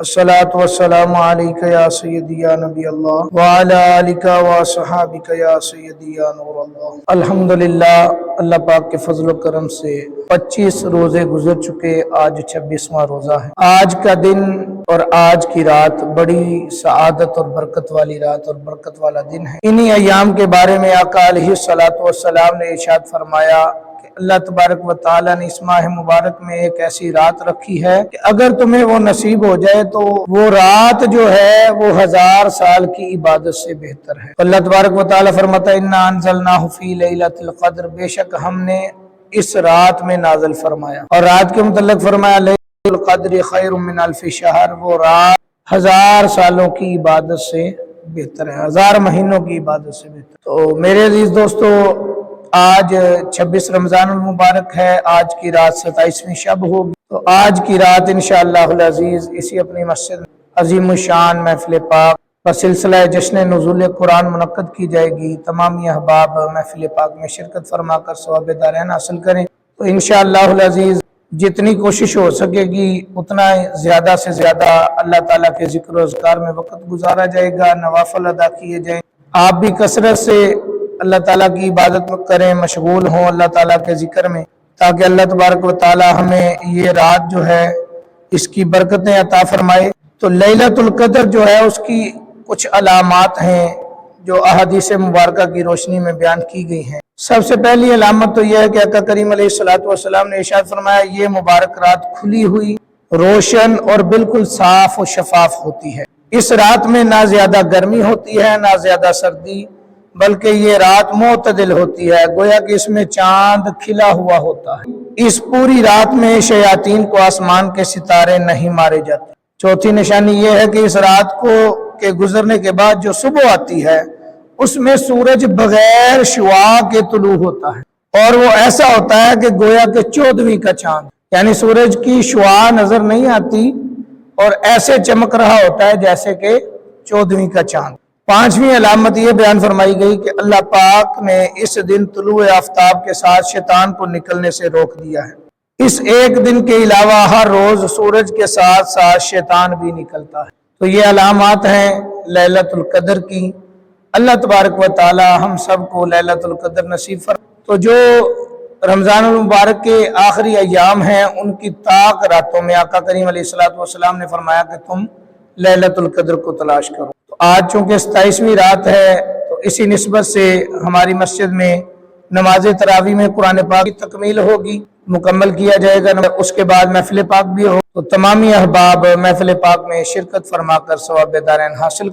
الصلاۃ والسلام علیکہ یا سیدی یا نبی اللہ وعلی آلکہ وصحابکہ یا سیدی یا نور اللہ۔ الحمدللہ، اللہ پاک کے فضل و کرم سے 25 روزے گزر چکے، آج 26واں روزہ ہے۔ آج کا دن اور آج کی رات بڑی سعادت اور برکت والی رات اور برکت والا دن ہے۔ انہی ایام کے بارے میں آقا علیہ الصلوۃ والسلام نے ارشاد فرمایا کہ اللہ تبارک و تعالیٰ نے اس ماہ مبارک میں ایک ایسی رات رکھی ہے کہ اگر تمہیں وہ نصیب ہو جائے تو وہ رات جو ہے وہ 1000 سال کی عبادت سے بہتر ہے۔ اللہ تبارک و تعالیٰ فرماتا ہے اِنَّا أَنزَلْنَاهُ فِي لَيْلَةِ الْقَدْرِ، بے شک ہم نے اس رات میں نازل فرمایا، اور رات کے متعلق فرمایا لَيْلَةُ الْقَدْرِ خَيْرٌ مِّنْ أَلْفِ شَهْرٍ، وہ رات 1000 سالوں کی عبادت سے بہتر ہے، 1000 مہینوں کی عبادت سے بہتر۔ تو میرے عزیز دوستو، آج 26 رمضان المبارک ہے، آج کی رات 27ویں شب ہوگی، تو آج کی رات انشاءاللہ العزیز اسی اپنی مسجد میں عظیم الشان محفل پاک بسلسلہ جشن نزول قرآن منعقد کی جائے گی۔ تمامی احباب محفل پاک میں شرکت فرما کر ثواب دارین حاصل کریں۔ تو انشاءاللہ العزیز جتنی کوشش ہو سکے گی اتنا زیادہ سے زیادہ اللہ تعالیٰ کے ذکر و اذکار میں وقت گزارا جائے گا، نوافل ادا کیے جائیں۔ آپ بھی کثرت سے اللہ تعالیٰ کی عبادت کریں، مشغول ہوں اللہ تعالیٰ کے ذکر میں، تاکہ اللہ تبارک و تعالیٰ ہمیں یہ رات جو ہے اس کی برکتیں عطا فرمائے۔ تو لیلۃ القدر جو ہے اس کی کچھ علامات ہیں جو احادیث مبارکہ کی روشنی میں بیان کی گئی ہیں۔ سب سے پہلی علامت تو یہ ہے کہ آقا کریم علیہ الصلوۃ والسلام نے ارشاد فرمایا یہ مبارک رات کھلی ہوئی، روشن اور بالکل صاف و شفاف ہوتی ہے۔ اس رات میں نہ زیادہ گرمی ہوتی ہے نہ زیادہ سردی، بلکہ یہ رات معتدل ہوتی ہے، گویا کہ اس میں چاند کھلا ہوا ہوتا ہے۔ اس پوری رات میں شیاطین کو آسمان کے ستارے نہیں مارے جاتے۔ چوتھی نشانی یہ ہے کہ اس رات کو کے گزرنے کے بعد جو صبح آتی ہے اس میں سورج بغیر شعاع کے طلوع ہوتا ہے، اور وہ ایسا ہوتا ہے کہ گویا کہ 14ویں کا چاند، یعنی سورج کی شعاع نظر نہیں آتی اور ایسے چمک رہا ہوتا ہے جیسے کہ 14ویں کا چاند۔ پانچویں علامت یہ بیان فرمائی گئی کہ اللہ پاک نے اس دن طلوع آفتاب کے ساتھ شیطان کو نکلنے سے روک دیا ہے۔ اس ایک دن کے علاوہ ہر روز سورج کے ساتھ ساتھ شیطان بھی نکلتا ہے۔ تو یہ علامات ہیں لیلۃ القدر کی۔ اللہ تبارک و تعالی ہم سب کو لیلۃ القدر نصیب فرمائے۔ تو جو رمضان المبارک کے آخری ایام ہیں ان کی طاق راتوں میں آقا کریم علیہ الصلوۃ والسلام نے فرمایا کہ تم لیلۃ القدر کو تلاش کرو۔ تو آج چونکہ 27ویں رات ہے تو اسی نسبت سے ہماری مسجد میں نماز تراویح میں قرآن پاک کی تکمیل ہوگی، مکمل کیا جائے گا، اس کے بعد محفل پاک بھی ہو۔ تو تمامی احباب محفل پاک میں شرکت فرما کر ثواب دارین حاصل کر